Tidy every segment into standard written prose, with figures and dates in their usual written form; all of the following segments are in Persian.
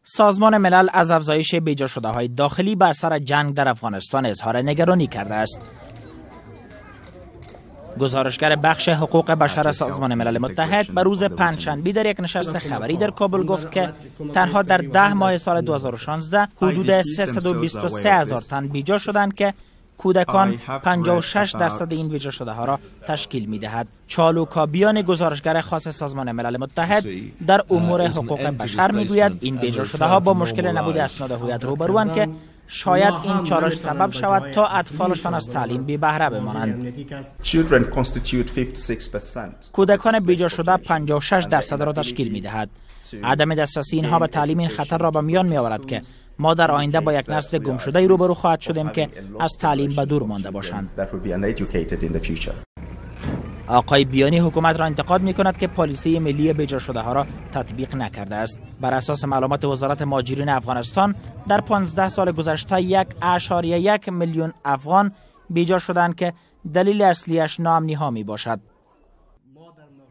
سازمان ملل از افزایش بیجا شده های داخلی به اثر جنگ در افغانستان اظهار نگرانی کرده است. گزارشگر بخش حقوق بشر سازمان ملل متحد به روز پنجشنبه در یک نشست خبری در کابل گفت که تنها در 10 ماه سال 2016 حدود 323,000 تن بیجا شدند که کودکان 56% این بیجا شده ها را تشکیل می دهد. چالوکا بیان گزارشگر خاص سازمان ملل متحد در امور حقوق بشر می گوید این بیجا شده ها با مشکل نبود اسناد هویت روبروند که شاید این چالش سبب شود تا اطفالشان از تعلیم بی بهره بمانند. کودکان بیجا شده 56% را تشکیل می دهد. عدم دسترسی اینها به تعلیم این خطر را به میان می آورد که ما در آینده با یک نسل گم شده روبرو خواهد شدیم که از تعلیم به دور مانده باشند. آقای بیانی حکومت را انتقاد می کند که پالیسی ملی بیجا شده ها را تطبیق نکرده است. بر اساس معلومات وزارت مهاجرین افغانستان در 15 سال گذشته 1.1 میلیون افغان بیجا شدند که دلیل اصلیش ناامنی ها می باشد.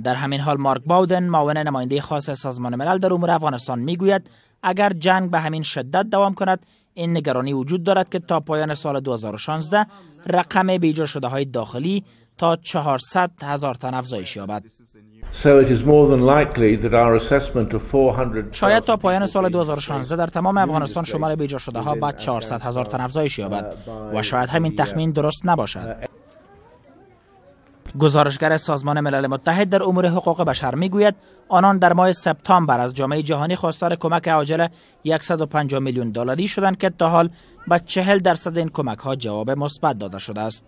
در همین حال مارک باودن معاون نماینده خاص سازمان ملل در امور افغانستان می گوید اگر جنگ به همین شدت دوام کند این نگرانی وجود دارد که تا پایان سال 2016 رقم بیجا شده های داخلی تا 400,000 تن افزایش یابد. شاید تا پایان سال 2016 در تمام افغانستان شمار بیجا شده ها به 400,000 تن افزایش یابد و شاید همین تخمین درست نباشد. گزارشگر سازمان ملل متحد در امور حقوق بشر میگوید آنان در ماه سپتامبر از جامعه جهانی خواستار کمک عاجل 150 میلیون دلاری شدند که تا حال به 40% این کمک ها جواب مثبت داده شده است.